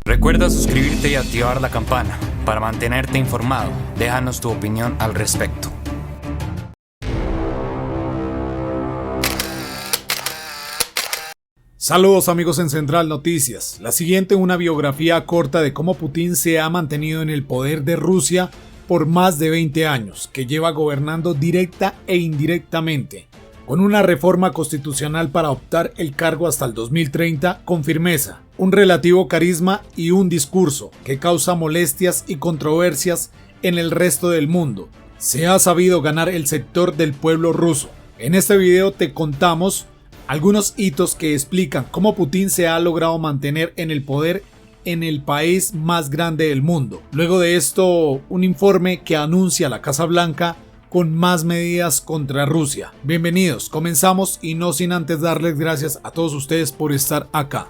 Recuerda suscribirte y activar la campana para mantenerte informado. Déjanos tu opinión al respecto. Saludos amigos en Central Noticias. La siguiente es una biografía corta de cómo Putin se ha mantenido en el poder de Rusia por más de 20 años, que lleva gobernando directa e indirectamente, con una reforma constitucional para optar el cargo hasta el 2030 con firmeza, un relativo carisma y un discurso que causa molestias y controversias en el resto del mundo. Se ha sabido ganar el sector del pueblo ruso. En este video te contamos algunos hitos que explican cómo Putin se ha logrado mantener en el poder en el país más grande del mundo. Luego de esto, un informe que anuncia la Casa Blanca con más medidas contra Rusia. Bienvenidos, comenzamos y no sin antes darles gracias a todos ustedes por estar acá.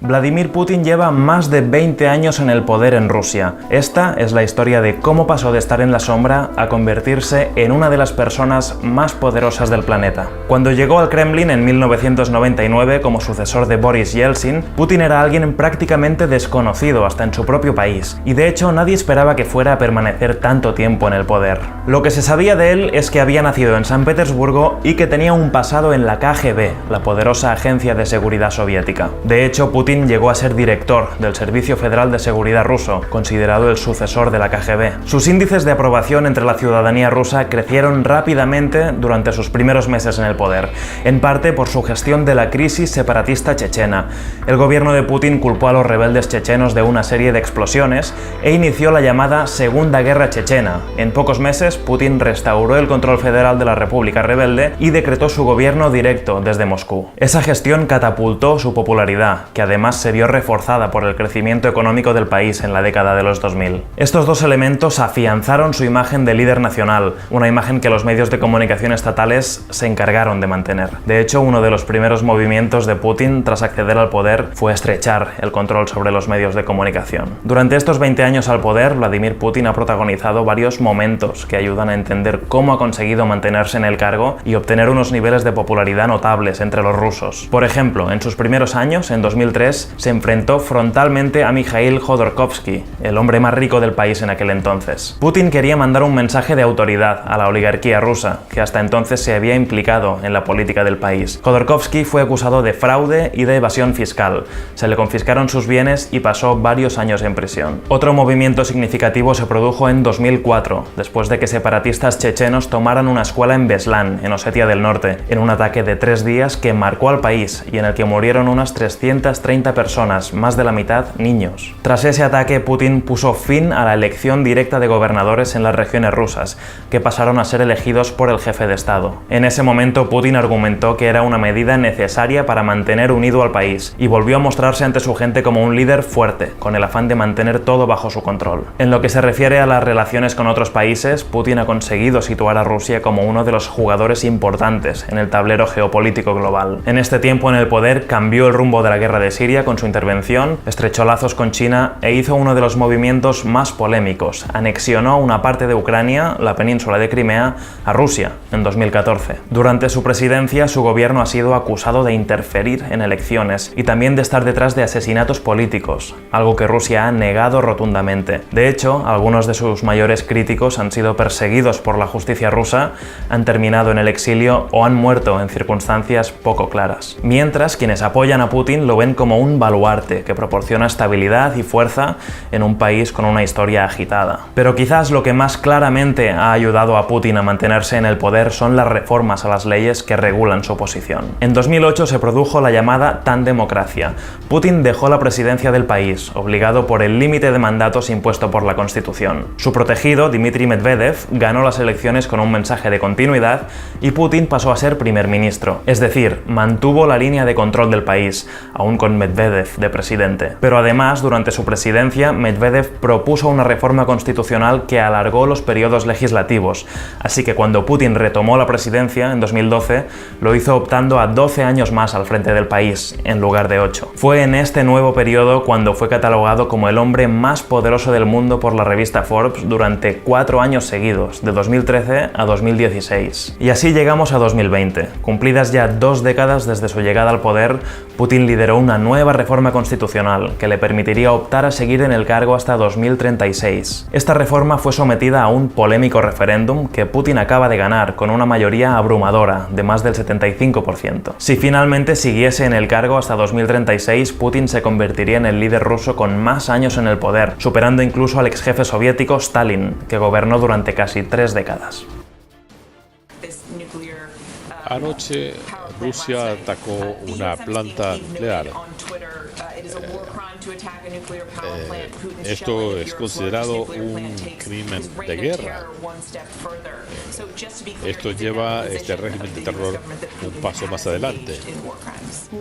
Vladimir Putin lleva más de 20 años en el poder en Rusia. Esta es la historia de cómo pasó de estar en la sombra a convertirse en una de las personas más poderosas del planeta. Cuando llegó al Kremlin en 1999 como sucesor de Boris Yeltsin, Putin era alguien prácticamente desconocido hasta en su propio país, y de hecho nadie esperaba que fuera a permanecer tanto tiempo en el poder. Lo que se sabía de él es que había nacido en San Petersburgo y que tenía un pasado en la KGB, la poderosa agencia de seguridad soviética. De hecho, Putin llegó a ser director del Servicio Federal de Seguridad ruso, considerado el sucesor de la KGB. Sus índices de aprobación entre la ciudadanía rusa crecieron rápidamente durante sus primeros meses en el poder, en parte por su gestión de la crisis separatista chechena. El gobierno de Putin culpó a los rebeldes chechenos de una serie de explosiones e inició la llamada Segunda Guerra Chechena. En pocos meses, Putin restauró el control federal de la República Rebelde y decretó su gobierno directo desde Moscú. Esa gestión catapultó su popularidad, que además se vio reforzada por el crecimiento económico del país en la década de los 2000. Estos dos elementos afianzaron su imagen de líder nacional, una imagen que los medios de comunicación estatales se encargaron de mantener. De hecho, uno de los primeros movimientos de Putin tras acceder al poder fue estrechar el control sobre los medios de comunicación. Durante estos 20 años al poder, Vladimir Putin ha protagonizado varios momentos que ayudan a entender cómo ha conseguido mantenerse en el cargo y obtener unos niveles de popularidad notables entre los rusos. Por ejemplo, en sus primeros años, en 2003, se enfrentó frontalmente a Mikhail Jodorkovsky, el hombre más rico del país en aquel entonces. Putin quería mandar un mensaje de autoridad a la oligarquía rusa, que hasta entonces se había implicado en la política del país. Jodorkovsky fue acusado de fraude y de evasión fiscal. Se le confiscaron sus bienes y pasó varios años en prisión. Otro movimiento significativo se produjo en 2004, después de que separatistas chechenos tomaran una escuela en Beslan, en Osetia del Norte, en un ataque de 3 días que marcó al país y en el que murieron unas 330 personas, más de la mitad niños. Tras ese ataque, Putin puso fin a la elección directa de gobernadores en las regiones rusas, que pasaron a ser elegidos por el jefe de Estado. En ese momento, Putin argumentó que era una medida necesaria para mantener unido al país, y volvió a mostrarse ante su gente como un líder fuerte, con el afán de mantener todo bajo su control. En lo que se refiere a las relaciones con otros países, Putin ha conseguido situar a Rusia como uno de los jugadores importantes en el tablero geopolítico global. En este tiempo en el poder, cambió el rumbo de la guerra de Siria con su intervención, estrechó lazos con China e hizo uno de los movimientos más polémicos: anexionó una parte de Ucrania, la península de Crimea, a Rusia en 2014. Durante su presidencia, su gobierno ha sido acusado de interferir en elecciones y también de estar detrás de asesinatos políticos, algo que Rusia ha negado rotundamente. De hecho, algunos de sus mayores críticos han sido perseguidos por la justicia rusa, han terminado en el exilio o han muerto en circunstancias poco claras. Mientras, quienes apoyan a Putin lo ven como un baluarte que proporciona estabilidad y fuerza en un país con una historia agitada. Pero quizás lo que más claramente ha ayudado a Putin a mantenerse en el poder son las reformas a las leyes que regulan su posición. En 2008 se produjo la llamada Tandemocracia. Putin dejó la presidencia del país, obligado por el límite de mandatos impuesto por la Constitución. Su protegido, Dmitry Medvedev, ganó las elecciones con un mensaje de continuidad y Putin pasó a ser primer ministro. Es decir, mantuvo la línea de control del país, aún con Medvedev de presidente. Pero además, durante su presidencia, Medvedev propuso una reforma constitucional que alargó los periodos legislativos, así que cuando Putin retomó la presidencia en 2012, lo hizo optando a 12 años más al frente del país, en lugar de 8. Fue en este nuevo periodo cuando fue catalogado como el hombre más poderoso del mundo por la revista Forbes durante 4 años seguidos, de 2013 a 2016. Y así llegamos a 2020. Cumplidas ya 2 décadas desde su llegada al poder, Putin lideró una nueva reforma constitucional que le permitiría optar a seguir en el cargo hasta 2036. Esta reforma fue sometida a un polémico referéndum que Putin acaba de ganar con una mayoría abrumadora de más del 75%. Si finalmente siguiese en el cargo hasta 2036, Putin se convertiría en el líder ruso con más años en el poder, superando incluso al ex jefe soviético Stalin, que gobernó durante casi 3 décadas. Anoche Rusia atacó una planta nuclear. Esto es considerado un crimen de guerra. Esto lleva a este régimen de terror un paso más adelante.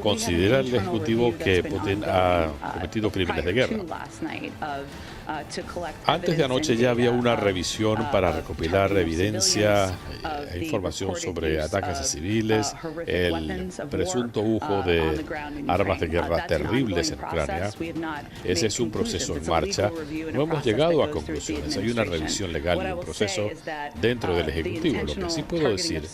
Considera el Ejecutivo que Putin ha cometido crímenes de guerra. Antes de anoche ya había una revisión para recopilar evidencia e información sobre ataques a civiles, el presunto uso de armas de guerra terribles en Ucrania. Ese es un proceso en marcha. No hemos llegado a conclusiones. Hay una revisión legal y un proceso dentro del Ejecutivo. Lo que sí puedo decir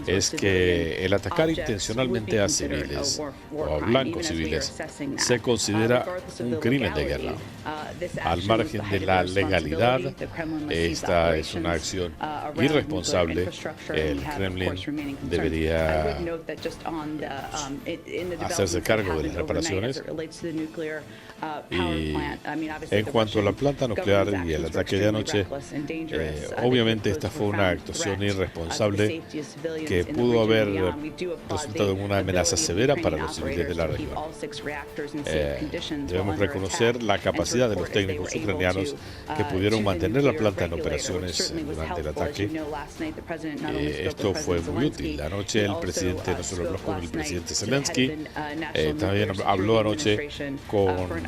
es que el atacar intencionalmente a civiles o a blancos civiles se considera un crimen de guerra. Al margen de la legalidad, esta es una acción irresponsable. El Kremlin debería hacerse cargo de las reparaciones. Y en cuanto a la planta nuclear y el ataque de anoche, obviamente esta fue una actuación irresponsable que pudo haber resultado en una amenaza severa para los civiles de la región. Debemos reconocer la capacidad de los técnicos ucranianos que pudieron mantener la planta en operaciones durante el ataque. Esto fue muy útil. Anoche el presidente no solo habló con el presidente Zelensky, también habló anoche con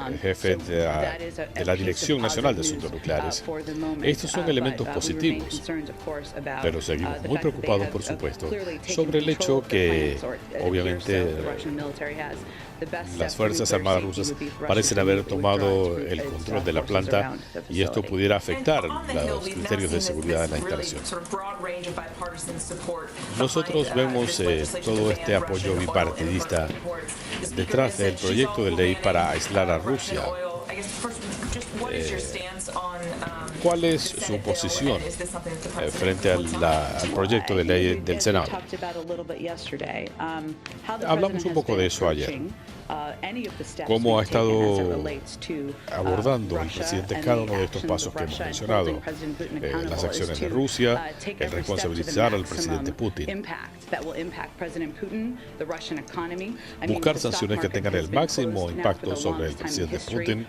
el jefe de la Dirección Nacional de Asuntos Nucleares. Estos son elementos positivos, pero seguimos muy preocupados, por supuesto, sobre el hecho que, obviamente, las Fuerzas Armadas rusas parecen haber tomado el control de la planta y esto pudiera afectar los criterios de seguridad de la instalación. Nosotros vemos todo este apoyo bipartidista detrás del proyecto de ley para aislar a Rusia. ¿Cuál es su posición frente al proyecto de ley del Senado? Hablamos un poco de eso ayer. ¿Cómo ha estado abordando el presidente cada uno de estos pasos que hemos mencionado? Las acciones de Rusia, el responsabilizar al presidente Putin, buscar sanciones que tengan el máximo impacto sobre el presidente Putin.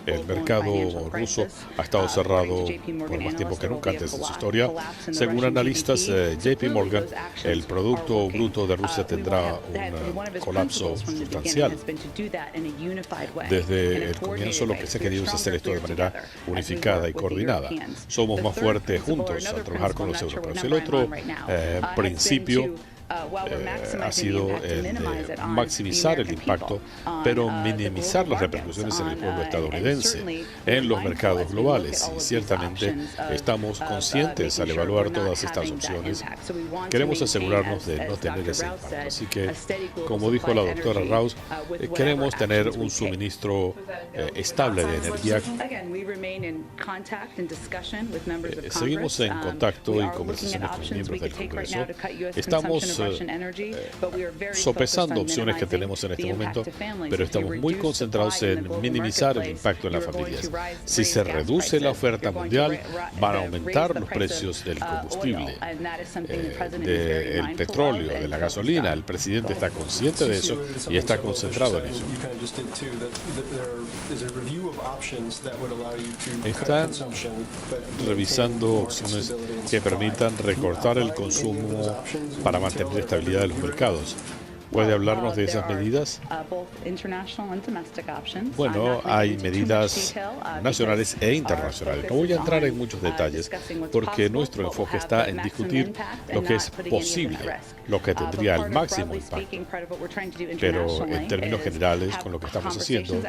El mercado ruso ha estado cerrado por más tiempo que nunca antes en su historia. Según analistas JP Morgan, el Producto Bruto de Rusia tendrá un colapso sustancial. Desde el comienzo lo que se ha querido es hacer esto de manera unificada y coordinada. Somos más fuertes juntos al trabajar con los europeos. El otro principio ha sido el de maximizar el impacto, pero minimizar las repercusiones en el pueblo estadounidense, en los mercados globales. Y ciertamente estamos conscientes al evaluar todas estas opciones. Queremos asegurarnos de no tener ese impacto. Así que, como dijo la doctora Rouse, queremos tener un suministro estable de energía. Seguimos en contacto y conversaciones con miembros del Congreso. Estamos sopesando opciones que tenemos en este momento, pero estamos muy concentrados en minimizar el impacto en las familias. Si se reduce la oferta mundial, van a aumentar los precios del combustible, del petróleo, de la gasolina. El presidente está consciente de eso y está concentrado en eso. Están revisando opciones que permitan recortar el consumo para mantener la estabilidad de los mercados. ¿Puede hablarnos de esas medidas? Bueno, hay medidas nacionales e internacionales. No voy a entrar en muchos detalles porque nuestro enfoque está en discutir lo que es posible, lo que tendría el máximo impacto. Pero en términos generales, con lo que estamos haciendo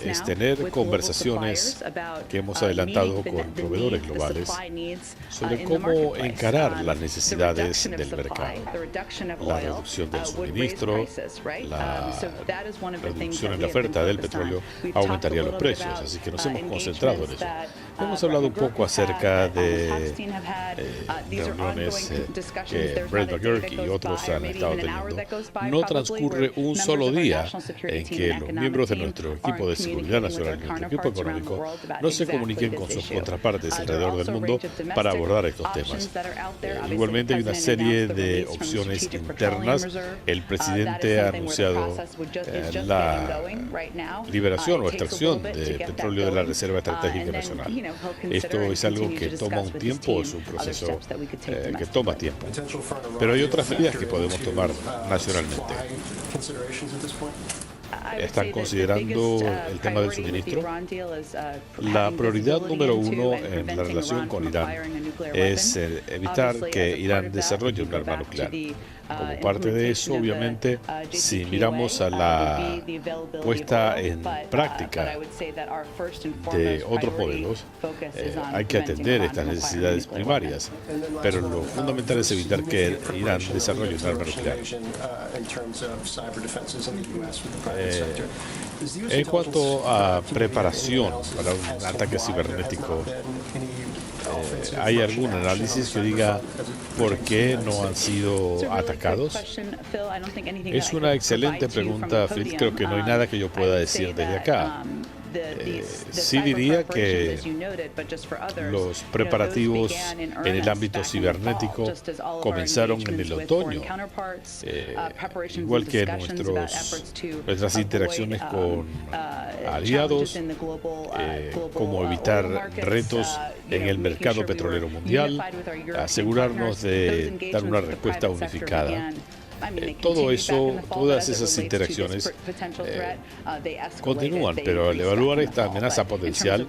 es tener conversaciones que hemos adelantado con proveedores globales sobre cómo encarar las necesidades del mercado, la reducción del suministro, la reducción en la oferta del petróleo aumentaría los precios, así que nos hemos concentrado en eso. Hemos hablado un poco acerca de reuniones que Brett McGurk y otros han estado teniendo. No transcurre un solo día en que los miembros de nuestro equipo de seguridad nacional y nuestro equipo económico no se comuniquen con sus contrapartes alrededor del mundo para abordar estos temas. Igualmente hay una serie de opciones internas. El presidente ha anunciado la liberación o extracción de petróleo de la Reserva Estratégica Nacional. Esto es algo que toma un tiempo, es un proceso que toma tiempo. Pero hay otras medidas que podemos tomar nacionalmente. ¿Están considerando el tema del suministro? La prioridad número uno en la relación con Irán es evitar que Irán desarrolle un arma nuclear. Como parte de eso, obviamente, si miramos a la puesta en práctica de otros modelos, hay que atender estas necesidades primarias, pero lo fundamental es evitar que Irán desarrolle un arma nuclear. En cuanto a preparación para un ataque cibernético, ¿hay algún análisis que diga por qué no han sido atacados? Es una excelente pregunta, Phil. Creo que no hay nada que yo pueda decir desde acá. Sí diría que los preparativos en el ámbito cibernético comenzaron en el otoño, igual que nuestras interacciones con aliados, como evitar retos en el mercado petrolero mundial, asegurarnos de dar una respuesta unificada. Todo eso, todas esas interacciones continúan, pero al evaluar esta amenaza potencial,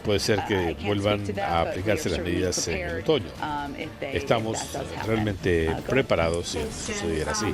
puede ser que vuelvan a aplicarse las medidas en el otoño. Estamos realmente preparados si sucediera así.